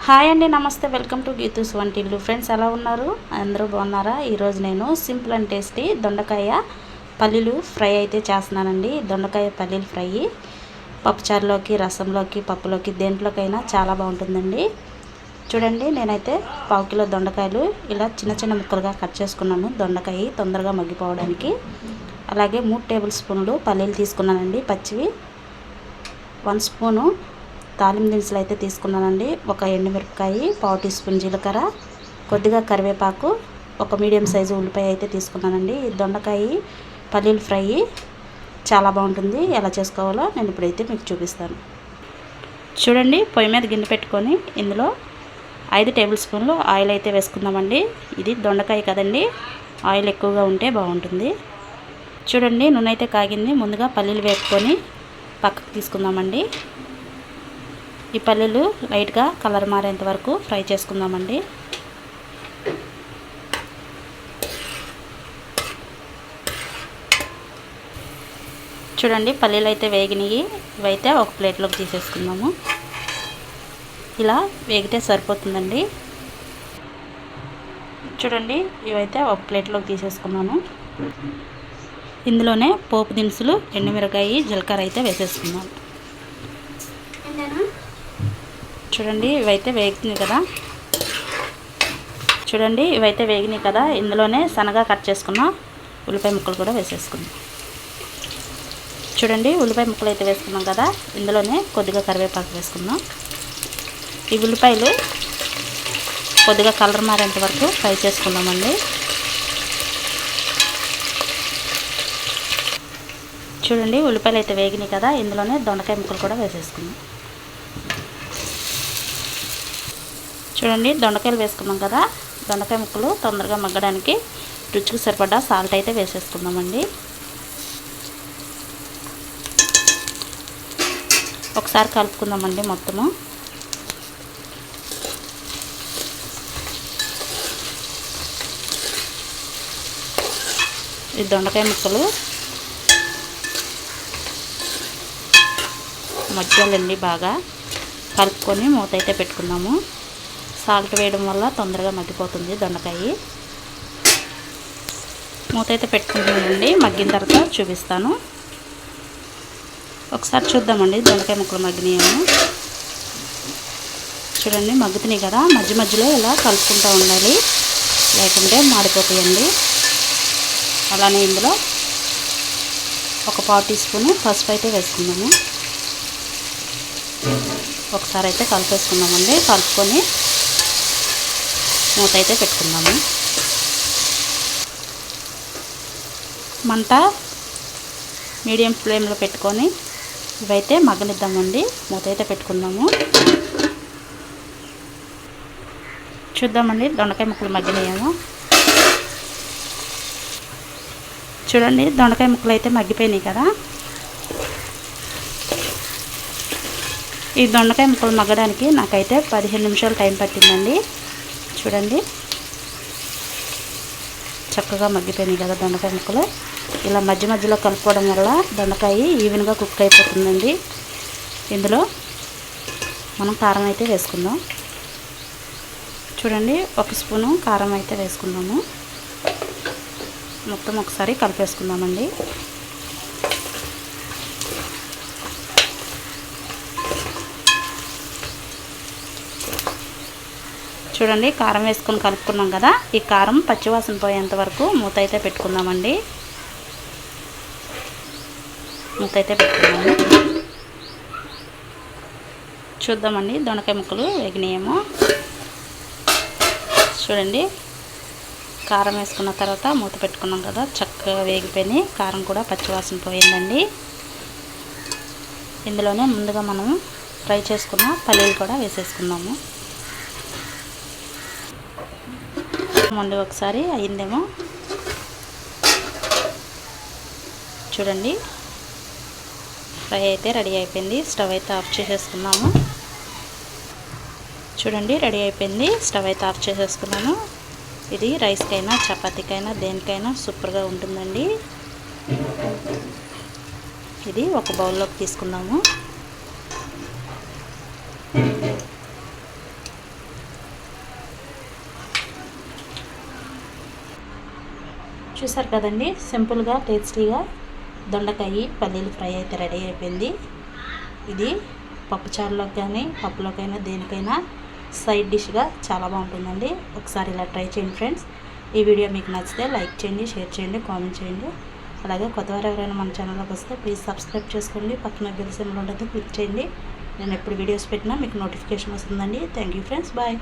Hi అండి, నమస్తే. Welcome to Geethu's వంటిల్లు. ఫ్రెండ్స్, ఎలా ఉన్నారు? అందరూ బాగున్నారా? ఈరోజు నేను సింపుల్ అండ్ టేస్టీ దొండకాయ పల్లీలు ఫ్రై అయితే చేస్తున్నానండి. దొండకాయ పల్లీలు ఫ్రై పప్పుచారులోకి, రసంలోకి, పప్పులోకి, దేంట్లోకైనా చాలా బాగుంటుందండి. చూడండి, నేనైతే 1/2 కిలో దొండకాయలు ఇలా చిన్న చిన్న ముక్కలుగా కట్ చేసుకున్నాను. దొండకాయ తొందరగా మగ్గిపోవడానికి. అలాగే 3 టేబుల్ స్పూన్లు పల్లీలు తీసుకున్నానండి, పచ్చివి. 1 స్పూను తాలింపు దినుసులు అయితే తీసుకున్నానండి. ఒక ఎండుమిరపకాయ, 1/2 టీ స్పూన్ జీలకర్ర, కొద్దిగా కరివేపాకు, ఒక మీడియం సైజు ఉల్లిపాయ అయితే తీసుకున్నానండి. దొండకాయ పల్లీలు ఫ్రై చాలా బాగుంటుంది. ఎలా చేసుకోవాలో నేను ఇప్పుడైతే మీకు చూపిస్తాను. చూడండి, పొయ్యి మీద గిన్నె పెట్టుకొని ఇందులో 5 టేబుల్ స్పూన్లు ఆయిల్ అయితే వేసుకుందామండి. ఇది దొండకాయ కదండి, ఆయిల్ ఎక్కువగా ఉంటే బాగుంటుంది. చూడండి, నూనె అయితే కాగింది. ముందుగా పల్లీలు వేపుకొని పక్కకు తీసుకుందామండి. ఈ పల్లీలు లైట్గా కలర్ మారేంత వరకు ఫ్రై చేసుకుందామండి. చూడండి, పల్లీలు అయితే వేగినాయి. ఇవైతే ఒక ప్లేట్లోకి తీసేసుకుందాము. ఇలా వేగితే సరిపోతుందండి. చూడండి, ఇవైతే ఒక ప్లేట్లోకి తీసేసుకున్నాను. ఇందులోనే పోపు దినుసులు, ఎండుమిరకాయ, జీలకర్ర అయితే వేసేసుకున్నాను. చూడండి, ఇవైతే వేగినాయి కదా. ఇందులోనే సన్నగా కట్ చేసుకున్న ఉల్లిపాయ ముక్కలు కూడా వేసేసుకుందాం. చూడండి, ఉల్లిపాయ ముక్కలు అయితే వేసుకున్నాం కదా. ఇందులోనే కొద్దిగా కరివేపాకు వేసుకుందాం. ఈ ఉల్లిపాయలు కొద్దిగా కలర్ మారేంత వరకు ఫ్రై చేసుకుందామండి. చూడండి, ఉల్లిపాయలు అయితే వేగినాయి కదా. ఇందులోనే దొండకాయ ముక్కలు కూడా వేసేసుకుందాం. చూడండి, దొండకాయలు వేసుకున్నాం కదా. దొండకాయ ముక్కలు తొందరగా మగ్గడానికి రుచికి సరిపడా సాల్ట్ అయితే వేసేసుకుందామండి. ఒకసారి కలుపుకుందామండి మొత్తము. ఈ దొండకాయ ముక్కలు మగ్గాలండి. బాగా కలుపుకొని మూత అయితే పెట్టుకుందాము. సాల్ట్ వేయడం వల్ల తొందరగా మగ్గిపోతుంది దొండకాయ. మూత అయితే పెట్టుకుంటానండి. మగ్గిన తర్వాత చూపిస్తాను. ఒకసారి చూద్దామండి దొండకాయ ముక్కలు మగ్గినాయేమో. చూడండి, మగ్గుతున్నాయి కదా. మధ్య మధ్యలో ఇలా కలుపుకుంటూ ఉండాలి, లేకుంటే మాడిపోతాయండి. అలానే ఇందులో ఒక 1/4 టీ స్పూన్ పసుపు అయితే వేసుకుందాము. ఒకసారి అయితే కలిపేసుకుందామండి. కలుపుకొని మూత అయితే పెట్టుకుందాము. మంట మీడియం ఫ్లేమ్లో పెట్టుకొని ఇవైతే మగ్గనిద్దామండి. మూత అయితే పెట్టుకుందాము. చూద్దామండి దొండకాయ ముక్కలు మగ్గినాయేమో. చూడండి, దొండకాయ ముక్కలు అయితే మగ్గిపోయినాయి కదా. ఈ దొండకాయ ముక్కలు మగ్గడానికి నాకైతే 15 నిమిషాలు టైం పట్టిందండి. చూడండి, చక్కగా మగ్గిపోయినాయి కదా దొండకాయ ముక్కలు. ఇలా మధ్య మధ్యలో కలుపుకోవడం వల్ల దొండకాయ ఈవెన్గా కుక్ అయిపోతుందండి. ఇందులో మనం కారం అయితే వేసుకుందాం. చూడండి, 1 స్పూను కారం అయితే వేసుకుందాము. మొత్తం ఒకసారి కలిపేసుకుందామండి. చూడండి, కారం వేసుకొని కలుపుకున్నాం కదా. ఈ కారం పచ్చివాసన పోయేంత వరకు మూత అయితే పెట్టుకుందామండి. మూత అయితే పెట్టుకున్నాము. చూద్దామండి దొండకాయ ముక్కలు వేగినాయేమో. చూడండి, కారం వేసుకున్న తర్వాత మూత పెట్టుకున్నాం కదా. చక్కగా వేగిపోయినాయి. కారం కూడా పచ్చివాసన పోయిందండి. ఇందులోనే ముందుగా మనం ఫ్రై చేసుకున్న పల్లీలు కూడా వేసేసుకుందాము. ముందు ఒకసారి అయిందేమో. చూడండి, ఫ్రై అయితే రెడీ అయిపోయింది. స్టవ్ అయితే ఆఫ్ చేసేసుకున్నాము. చూడండి, రెడీ అయిపోయింది. స్టవ్ అయితే ఆఫ్ చేసేసుకున్నాను. ఇది రైస్కైనా, చపాతీకైనా, దేనికైనా సూపర్గా ఉంటుందండి. ఇది ఒక బౌల్లోకి తీసుకుందాము. చూసారు కదండి, సింపుల్గా టేస్టీగా దొండకాయ పల్లీలు ఫ్రై అయితే రెడీ అయిపోయింది. ఇది పప్పుచారులోకి కానీ పప్పులోకైనా దేనికైనా సైడ్ డిష్గా చాలా బాగుంటుందండి. ఒకసారి ఇలా ట్రై చేయండి ఫ్రెండ్స్. ఈ వీడియో మీకు నచ్చితే లైక్ చేయండి, షేర్ చేయండి, కామెంట్ చేయండి. అలాగే కొత్తవారు ఎవరైనా మన ఛానల్లోకి వస్తే ప్లీజ్ సబ్స్క్రైబ్ చేసుకోండి. పక్కన బెల్ సింబల్ ఉంటుంది, క్లిక్ చేయండి. నేను ఎప్పుడు వీడియోస్ పెట్టినా మీకు నోటిఫికేషన్ వస్తుందండి. Thank you friends, bye.